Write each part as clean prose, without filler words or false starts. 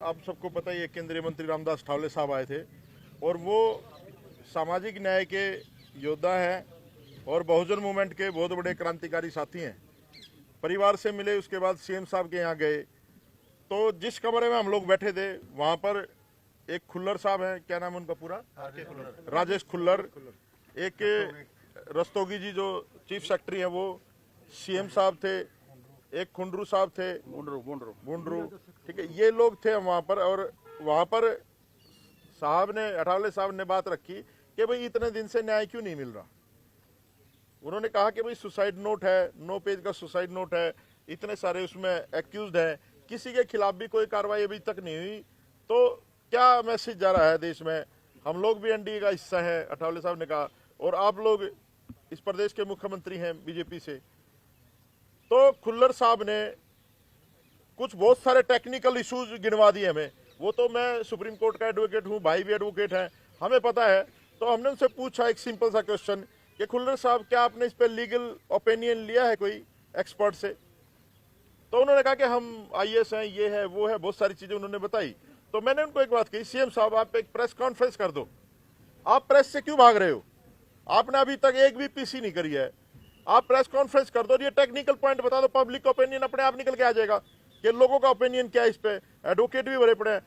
आप सबको पता ही है, केंद्रीय मंत्री रामदास अठावले साहब आए थे और वो सामाजिक न्याय के योद्धा हैं और बहुजन मूवमेंट के बहुत बड़े क्रांतिकारी साथी हैं। परिवार से मिले, उसके बाद सीएम साहब के यहाँ गए तो जिस कमरे में हम लोग बैठे थे वहाँ पर एक खुल्लर साहब हैं, क्या नाम है उनका पूरा, राजेश खुल्लर, एक रस्तोगी जी जो चीफ सेक्रेटरी हैं वो, सीएम साहब थे, एक खुंडरू साहब थे, बुंडरू, ठीक है, ये लोग थे वहाँ पर। और वहाँ पर साहब ने, अठावले साहब ने बात रखी कि भाई इतने दिन से न्याय क्यों नहीं मिल रहा। उन्होंने कहा कि भाई सुसाइड नोट है, 9 पेज का सुसाइड नोट है, इतने सारे उसमें एक्यूज्ड हैं, किसी के खिलाफ भी कोई कार्रवाई अभी तक नहीं हुई, तो क्या मैसेज जा रहा है देश में। हम लोग भी एनडीए का हिस्सा है, अठावले साहब ने कहा, और आप लोग इस प्रदेश के मुख्यमंत्री हैं बीजेपी से। तो खुल्लर साहब ने कुछ बहुत सारे टेक्निकल इश्यूज गिनवा दिए हमें। वो तो मैं सुप्रीम कोर्ट का एडवोकेट हूँ, भाई भी एडवोकेट हैं, हमें पता है। तो हमने उनसे पूछा एक सिंपल सा क्वेश्चन कि खुल्लर साहब क्या आपने इस पर लीगल ओपिनियन लिया है कोई एक्सपर्ट से। तो उन्होंने कहा कि हम आईएएस हैं, ये है वो है, बहुत सारी चीजें उन्होंने बताई। तो मैंने उनको एक बात कही, सीएम साहब आप एक प्रेस कॉन्फ्रेंस कर दो, आप प्रेस से क्यों भाग रहे हो, आपने अभी तक एक भी पीसी नहीं करी है, आप प्रेस कॉन्फ्रेंस कर दो, ये टेक्निकल पॉइंट बता दो, पब्लिक का ओपिनियन अपने आप निकल के आ जाएगा कि लोगों का ओपिनियन क्या है इस पे। एडवोकेट भी भरे पड़े हैं।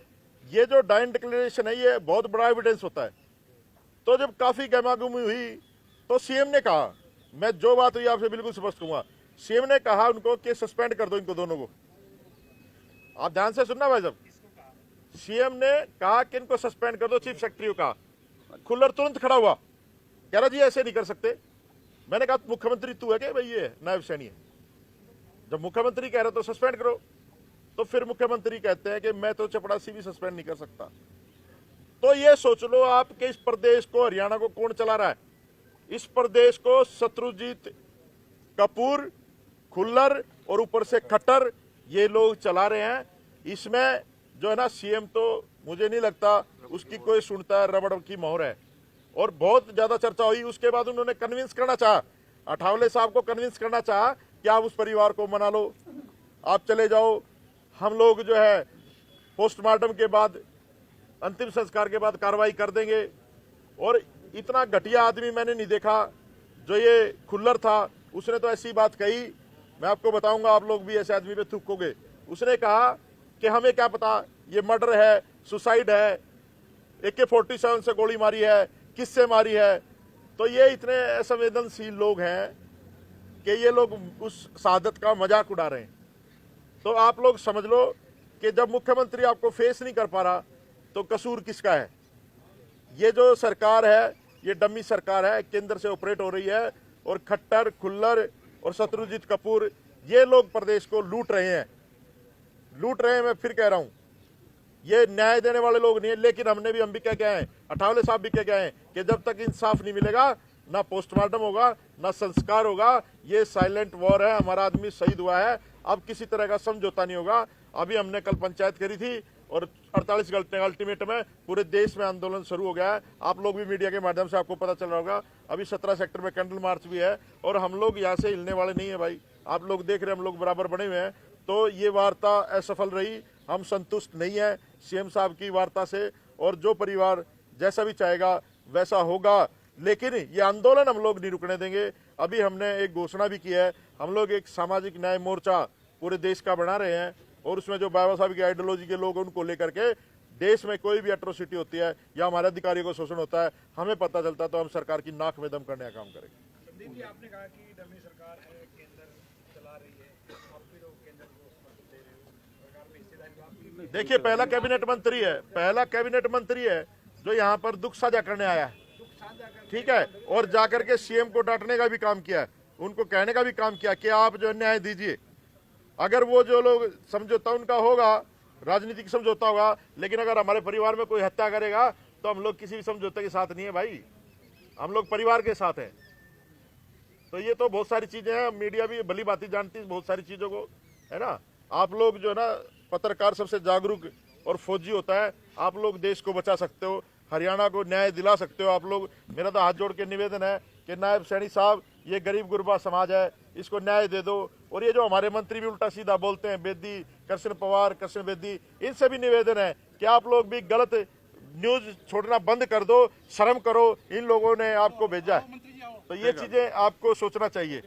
ये जो डाइन डिक्लेरेशन है ये बहुत बड़ा एविडेंस होता है। तो जब काफी गहमागहमी हुई तो सीएम ने कहा, मैं जो बात हुई आपसे बिल्कुल स्पष्ट कहूंगा, सीएम ने कहा उनको कि सस्पेंड कर दो इनको दोनों को। आप ध्यान से सुनना भाई साहब, सीएम ने कहा कि इनको सस्पेंड कर दो, चीफ सेक्रेटरी का। खुल्लर तुरंत खड़ा हुआ, कह रहा जी ऐसे नहीं कर सकते। मैंने कहा मुख्यमंत्री तू है क्या भाई, ये नायब सैनी है, जब मुख्यमंत्री कह रहे तो सस्पेंड करो। तो फिर मुख्यमंत्री कहते हैं कि मैं तो चपड़ासी भी सस्पेंड नहीं कर सकता। तो ये सोच लो आप कि इस प्रदेश को, हरियाणा को कौन चला रहा है। इस प्रदेश को शत्रुजीत कपूर, खुल्लर और ऊपर से खट्टर, ये लोग चला रहे हैं। इसमें जो है ना सीएम, तो मुझे नहीं लगता उसकी कोई सुनता है, रबड़ की मोहर है। और बहुत ज्यादा चर्चा हुई, उसके बाद उन्होंने कन्विंस करना चाहा, अठावले साहब को कन्विंस करना चाहा कि आप उस परिवार को मना लो, आप चले जाओ, हम लोग जो है पोस्टमार्टम के बाद, अंतिम संस्कार के बाद कार्रवाई कर देंगे। और इतना घटिया आदमी मैंने नहीं देखा। जो ये खुल्लर था उसने तो ऐसी बात कही, मैं आपको बताऊंगा, आप लोग भी ऐसे आदमी पे थूकोगे। उसने कहा कि हमें क्या पता ये मर्डर है, सुसाइड है, AK-47 से गोली मारी है, किससे मारी है। तो ये इतने असंवेदनशील लोग हैं कि ये लोग उस शहादत का मजाक उड़ा रहे हैं। तो आप लोग समझ लो कि जब मुख्यमंत्री आपको फेस नहीं कर पा रहा तो कसूर किसका है। ये जो सरकार है ये डमी सरकार है, केंद्र से ऑपरेट हो रही है, और खट्टर, खुल्लर और शत्रुजीत कपूर ये लोग प्रदेश को लूट रहे हैं, लूट रहे हैं। मैं फिर कह रहा हूं, ये न्याय देने वाले लोग नहीं है। लेकिन हम भी कह के आए, अठावले साहब भी कह के आए कि जब तक इंसाफ नहीं मिलेगा ना पोस्टमार्टम होगा ना संस्कार होगा। ये साइलेंट वॉर है, हमारा आदमी शहीद हुआ है, अब किसी तरह का समझौता नहीं होगा। अभी हमने कल पंचायत करी थी और 48 घंटे अल्टीमेटम में पूरे देश में आंदोलन शुरू हो गया है। आप लोग भी मीडिया के माध्यम से आपको पता चल रहा होगा, अभी 17 सेक्टर में कैंडल मार्च भी है। और हम लोग यहाँ से हिलने वाले नहीं है भाई, आप लोग देख रहे हैं हम लोग बराबर बने हुए हैं। तो ये वार्ता असफल रही, हम संतुष्ट नहीं है सीएम साहब की वार्ता से, और जो परिवार जैसा भी चाहेगा वैसा होगा। लेकिन ये आंदोलन हम लोग नहीं रुकने देंगे। अभी हमने एक घोषणा भी की है, हम लोग एक सामाजिक न्याय मोर्चा पूरे देश का बना रहे हैं, और उसमें जो बाबा साहब की आइडियोलॉजी के लोग उनको लेकर के देश में कोई भी एट्रोसिटी होती है या हमारे अधिकारियों को शोषण होता है, हमें पता चलता है तो हम सरकार की नाक में दम करने का काम करेंगे। आपने कहा कि डमी सरकार है, केंद्र चला रही है, आप फिर केंद्र को समर्थन दे रहे हो, सरकार में हिस्सेदारी आपकी। देखिए, पहला कैबिनेट मंत्री है, पहला कैबिनेट मंत्री है जो यहाँ पर दुख साझा करने आया है, ठीक है, और जाकर के सीएम को डांटने का भी काम किया है, उनको कहने का भी काम किया कि आप जो न्याय दीजिए। अगर वो जो लोग समझौता उनका होगा, राजनीतिक समझौता होगा, लेकिन अगर हमारे परिवार में कोई हत्या करेगा तो हम लोग किसी भी समझौते के साथ नहीं है भाई, हम लोग परिवार के साथ हैं। तो ये तो बहुत सारी चीजें हैं, मीडिया भी भली बात जानती है बहुत सारी चीजों को, है ना। आप लोग जो है ना, पत्रकार सबसे जागरूक और फौजी होता है, आप लोग देश को बचा सकते हो, हरियाणा को न्याय दिला सकते हो आप लोग। मेरा तो हाथ जोड़ के निवेदन है कि नायब सैनी साहब, ये गरीब गुरबा समाज है, इसको न्याय दे दो। और ये जो हमारे मंत्री भी उल्टा सीधा बोलते हैं, बेदी, कृष्ण पवार, कृष्ण बेदी, इनसे भी निवेदन है कि आप लोग भी गलत न्यूज छोड़ना बंद कर दो, शर्म करो, इन लोगों ने आपको भेजा है, तो ये चीजें आपको सोचना चाहिए।